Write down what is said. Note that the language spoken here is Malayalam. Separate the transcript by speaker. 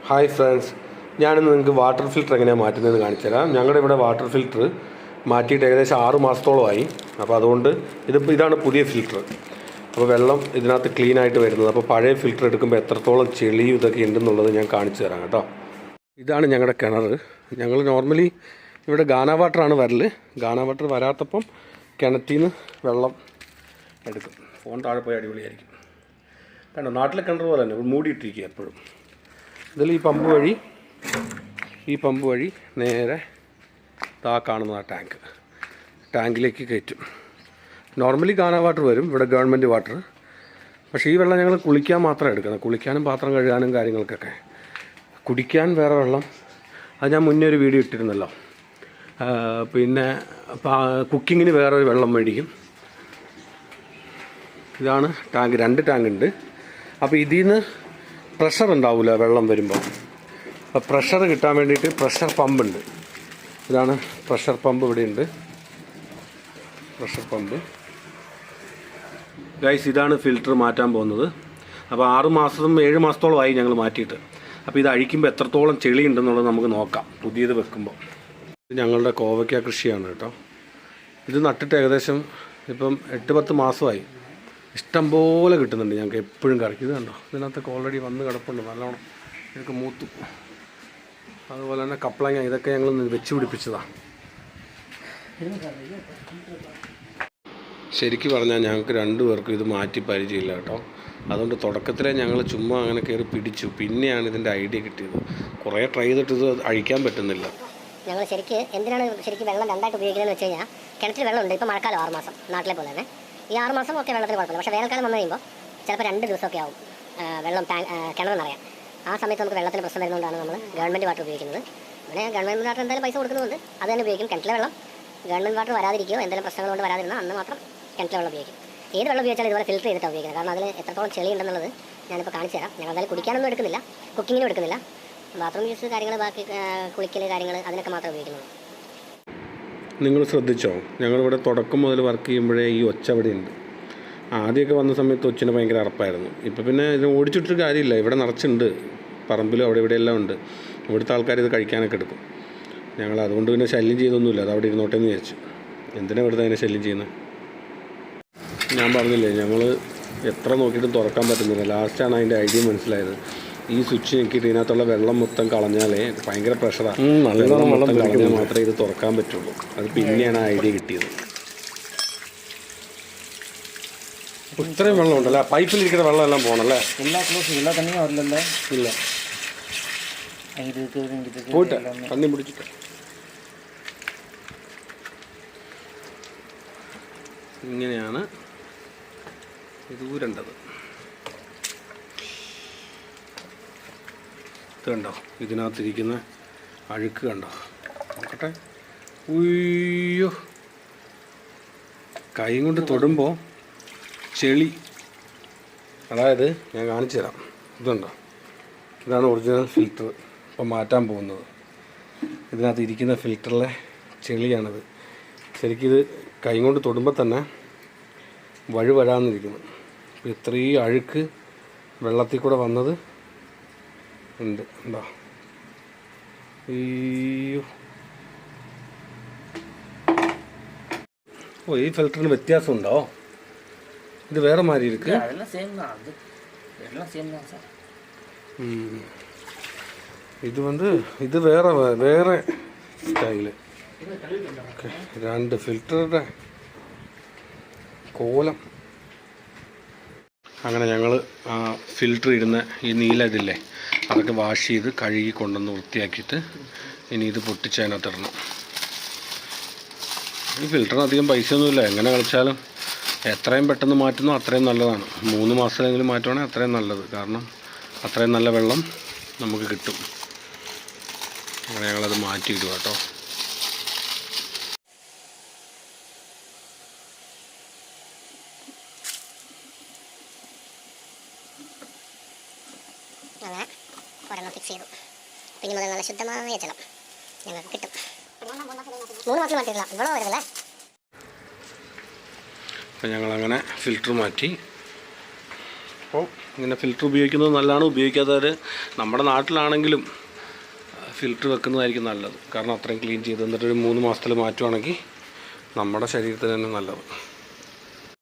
Speaker 1: ഹായ് ഫ്രണ്ട്സ്, ഞാനിന്ന് നിങ്ങൾക്ക് വാട്ടർ ഫിൽറ്റർ എങ്ങനെയാണ് മാറ്റുന്നത് കാണിച്ചു തരാം. ഞങ്ങളുടെ ഇവിടെ വാട്ടർ ഫിൽറ്റർ മാറ്റിയിട്ട് ഏകദേശം 6 മാസത്തോളമായി. അപ്പോൾ അതുകൊണ്ട് ഇതാണ് പുതിയ ഫിൽറ്റർ. അപ്പോൾ വെള്ളം ഇതിനകത്ത് ക്ലീൻ ആയിട്ട് വരുന്നത്. അപ്പോൾ പഴയ ഫിൽറ്റർ എടുക്കുമ്പോൾ എത്രത്തോളം ചെളിയും ഇതൊക്കെ ഉണ്ടെന്നുള്ളത് ഞാൻ കാണിച്ചു തരാം കേട്ടോ. ഇതാണ് ഞങ്ങളുടെ കിണർ. ഞങ്ങൾ നോർമലി ഇവിടെ ഗാന വാട്ടറാണ് വരൽ. ഗാന വാട്ടർ വരാത്തപ്പം കിണറ്റിൽ നിന്ന് വെള്ളം എടുക്കും. ഫോൺ താഴെ പോയി അടിപൊളിയായിരിക്കും. കണ്ടോ, നാട്ടിലെ കിണർ പോലെ തന്നെ മൂടിയിട്ടിരിക്കുക എപ്പോഴും. ഇതിൽ ഈ പമ്പ് വഴി നേരെ കാണുന്ന ടാങ്കിലേക്ക് കയറ്റും. നോർമലി ഗാന വാട്ടർ വരും, ഇവിടെ ഗവൺമെൻറ് വാട്ടർ. പക്ഷേ ഈ വെള്ളം ഞങ്ങൾ കുളിക്കാൻ മാത്രമേ എടുക്കുന്നത്. കുളിക്കാനും പാത്രം കഴുകാനും കാര്യങ്ങൾക്കൊക്കെ. കുടിക്കാൻ വേറെ വെള്ളം, അത് ഞാൻ മുന്നേ ഒരു വീഡിയോ ഇട്ടിരുന്നല്ലോ. പിന്നെ കുക്കിങ്ങിന് വേറൊരു വെള്ളം മേടിക്കും. ഇതാണ് ടാങ്ക്, 2 ടാങ്ക് ഉണ്ട്. അപ്പോൾ ഇതിൽ നിന്ന് പ്രഷർ ഉണ്ടാവില്ല വെള്ളം വരുമ്പോൾ. അപ്പോൾ പ്രഷർ കിട്ടാൻ വേണ്ടിയിട്ട് പ്രഷർ പമ്പ് ഉണ്ട്. ഇതാണ് പ്രഷർ പമ്പ്, ഇവിടെ ഉണ്ട് പ്രഷർ പമ്പ്. ഗൈസ്, ഇതാണ് ഫിൽറ്റർ മാറ്റാൻ പോകുന്നത്. അപ്പോൾ 6 മാസം 7 മാസത്തോളമായി ഞങ്ങൾ മാറ്റിയിട്ട്. അപ്പോൾ ഇത് അഴിക്കുമ്പോൾ എത്രത്തോളം ചെളി ഉണ്ടെന്നുള്ളത് നമുക്ക് നോക്കാം പുതിയത് വെക്കുമ്പോൾ. ഇത് ഞങ്ങളുടെ കോവയ്ക്ക കൃഷിയാണ് കേട്ടോ. ഇത് നട്ടിട്ട് ഏകദേശം ഇപ്പം 8-10 മാസമായി. ഇഷ്ടംപോലെ കിട്ടുന്നുണ്ട് ഞങ്ങൾക്ക് എപ്പോഴും കറിക്ക്. ഇത് കണ്ടോ, ഇതിനകത്തൊക്കെ ഓൾറെഡി വന്ന് കിടപ്പുണ്ട് നല്ലോണം. ഇതൊക്കെ മൂത്തു. അതുപോലെ തന്നെ കപ്ലങ്ങ, ഇതൊക്കെ ഞങ്ങൾ വെച്ച് പിടിപ്പിച്ചതാണ്. ശരിക്കും പറഞ്ഞാൽ ഞങ്ങൾക്ക് 2 പേർക്കും ഇത് മാറ്റി പരിചയമില്ല കേട്ടോ. അതുകൊണ്ട് തുടക്കത്തിലെ ഞങ്ങൾ ചുമ്മാ അങ്ങനെ കയറി പിടിച്ചു. പിന്നെയാണ് ഇതിൻ്റെ ഐഡിയ കിട്ടിയത്. കുറേ ട്രൈ ചെയ്തിട്ട് ഇത് അഴിക്കാൻ പറ്റുന്നില്ല.
Speaker 2: ഞങ്ങൾ എന്തിനാണ് വെള്ളം രണ്ടായിട്ട് ഉപയോഗിക്കുന്നതെന്ന് വെച്ച് കഴിഞ്ഞാൽ, കിണറ്റിൽ വെള്ളമുണ്ട്. ഇപ്പോൾ മഴക്കാലം 6 മാസം നാട്ടിലെ പോലെ തന്നെ. ഈ 6 മാസം ഒക്കെ വെള്ളത്തിന് കുഴപ്പമില്ല. പക്ഷേ വേനൽക്കാലം വന്നു കഴിയുമ്പോൾ ചിലപ്പോൾ 2 ദിവസമൊക്കെ ആവും വെള്ളം കിണറെന്നറിയാം. ആ സമയത്ത് നമുക്ക് വെള്ളത്തിന് പ്രശ്നം വരുന്നതുകൊണ്ടാണ് നമ്മൾ ഗവൺമെൻറ് വാട്ടർ ഉപയോഗിക്കുന്നത്. അങ്ങനെ ഗവൺമെൻറ് വാട്ടർ എന്തായാലും പൈസ കൊടുക്കുന്നുണ്ട്, അത് തന്നെ ഉപയോഗിക്കും. കിണറ്റിലെ വെള്ളം ഗവൺമെൻറ് വാട്ടർ വരാതിരിക്കുകയോ എന്തെങ്കിലും പ്രശ്നങ്ങൾ കൊണ്ട് വരാതിരുന്നാൽ അന്ന് മാത്രം കിണറ്റിലെ വെള്ളം ഉപയോഗിക്കും. ഏത് വെള്ളം ഉപയോഗിച്ചാലും ഇതുപോലെ ഫിൽറ്റർ ചെയ്തിട്ടാണ് ഉപയോഗിക്കുന്നത്. കാരണം അതിൽ എത്രത്തോളം ചെളി ഉണ്ടെന്നുള്ളത് ഞാനിപ്പോൾ കാണിച്ചു തരാം. ഞങ്ങൾ എന്തായാലും കുടിക്കാനൊന്നും എടുക്കുന്നില്ല, കുക്കിങ്ങിനും എടുക്കുന്നില്ല. ബാത്റൂം യൂസ് കാര്യങ്ങൾ, ബാക്കി കുളിക്കൽ കാര്യങ്ങൾ, അതിനൊക്കെ മാത്രമേ ഉപയോഗിക്കുന്നുള്ളൂ.
Speaker 1: നിങ്ങൾ ശ്രദ്ധിച്ചോ, ഞങ്ങളിവിടെ തുടക്കം മുതൽ വർക്ക് ചെയ്യുമ്പോഴേ ഈ ഒച്ച അവിടെ ഉണ്ട്. ആദ്യമൊക്കെ വന്ന സമയത്ത് ഒച്ചിന് ഭയങ്കര അറപ്പായിരുന്നു. ഇപ്പോൾ പിന്നെ ഇത് ഓടിച്ചിട്ടൊരു കാര്യമില്ല. ഇവിടെ നിറച്ചുണ്ട്, പറമ്പിലും അവിടെ ഇവിടെയെല്ലാം ഉണ്ട്. ഇവിടുത്തെ ആൾക്കാർ ഇത് കഴിക്കാനൊക്കെ എടുക്കും. ഞങ്ങൾ അതുകൊണ്ട് പിന്നെ ശല്യം ചെയ്തൊന്നുമില്ല. അത് അവിടെ ഇരുന്നോട്ടെ എന്ന് വിചാരിച്ചു. എന്തിനാണ് ഇവിടുത്തെ അതിനെ ശല്യം ചെയ്യുന്നത്? ഞാൻ പറഞ്ഞില്ലേ, ഞങ്ങൾ എത്ര നോക്കിയിട്ടും തുറക്കാൻ പറ്റുന്നില്ല. ലാസ്റ്റാണ് അതിൻ്റെ ഐഡിയ മനസ്സിലായത്. ഈ സ്വിച്ച് ഞെക്കിയിട്ട് ഇതിനകത്തുള്ള വെള്ളം മൊത്തം കളഞ്ഞാലേ ഭയങ്കര പ്രഷറാണ്. വെള്ളം മൊത്തം കളഞ്ഞാൽ മാത്രമേ ഇത് തുറക്കാൻ പറ്റുള്ളൂ. അത് പിന്നെയാണ് ആ ഐഡിയ കിട്ടിയത്. ഇത്രയും വെള്ളം ഉണ്ടല്ലേ, പൈപ്പിലിരിക്കുന്ന വെള്ളം എല്ലാം പോകണല്ലേ? ഇല്ല, പോയിട്ട് തണ്ണി പിടിച്ചിട്ട് ഇങ്ങനെയാണ് ഇത് ഊരേണ്ടത്. ഇത് കണ്ടോ, ഇതിനകത്തിരിക്കുന്ന അഴുക്ക് കണ്ടോ? നോക്കട്ടെ. ഉയ്യോ, കൈ കൊണ്ട് തൊടുമ്പോൾ ചെളി. അതായത് ഞാൻ കാണിച്ചു തരാം. ഇതുണ്ടോ, ഇതാണ് ഒറിജിനൽ ഫിൽറ്റർ. ഇപ്പം മാറ്റാൻ പോകുന്നത് ഇതിനകത്ത് ഇരിക്കുന്ന ഫിൽറ്ററിലെ ചെളിയാണിത്. ശരിക്കും ഇത് കൈ കൊണ്ട് തൊടുമ്പോൾ തന്നെ വഴുവഴാന്നിരിക്കുന്നു. ഇത്രയും അഴുക്ക് വെള്ളത്തിൽ കൂടെ വന്നത് ഉണ്ട്. ഉണ്ടോ? അയ്യോ, ഓ, ഈ ഫിൽറ്ററിന് വ്യത്യാസമുണ്ടോ? ഇത് വേറെ മാതിരി ഇരിക്ക്. ഇത് വേറെ സ്റ്റൈല്. 2 ഫിൽറ്ററുടെ കോലം. അങ്ങനെ ഞങ്ങൾ ആ ഫിൽറ്റർ ഇടുന്ന ഈ നീല ഇതില്ലേ, അതൊക്കെ വാഷ് ചെയ്ത് കഴുകി കൊണ്ടുവന്ന് വൃത്തിയാക്കിയിട്ട് ഇനി ഇത് പൊട്ടിച്ച് അതിനകത്തിടണം. ഈ ഫിൽറ്ററിന് അധികം പൈസയൊന്നുമില്ല. എങ്ങനെ കളിച്ചാലും എത്രയും പെട്ടെന്ന് മാറ്റുന്നു അത്രയും നല്ലതാണ്. 3 മാസത്തിലെങ്കിലും മാറ്റുവാണെങ്കിൽ അത്രയും നല്ലത്. കാരണം അത്രയും നല്ല വെള്ളം നമുക്ക് കിട്ടും. അങ്ങനെ ഞങ്ങളത് മാറ്റിയിടുക കേട്ടോ.
Speaker 2: അങ്ങനെ ഒരെണ്ണം ഫിക്സ് ചെയ്തു. പിന്നെ മുതൽ നല്ല ശുദ്ധമായ ജലം ഞങ്ങൾക്ക് കിട്ടും. 3 മാസം മാറ്റിയില്ല, ഇവിടെ വരുന്നല്ലേ.
Speaker 1: അപ്പം ഞങ്ങളങ്ങനെ ഫിൽറ്റർ മാറ്റി. അപ്പോൾ ഇങ്ങനെ ഫിൽറ്റർ ഉപയോഗിക്കുന്നത് നല്ലതാണ്. ഉപയോഗിക്കാത്തവർ നമ്മുടെ നാട്ടിലാണെങ്കിലും ഫിൽറ്റർ വെക്കുന്നതായിരിക്കും നല്ലത്. കാരണം അത്രയും ക്ലീൻ ചെയ്ത് എന്നിട്ടൊരു 3 മാസത്തിൽ മാറ്റുവാണെങ്കിൽ നമ്മുടെ ശരീരത്തിന് തന്നെ നല്ലത്.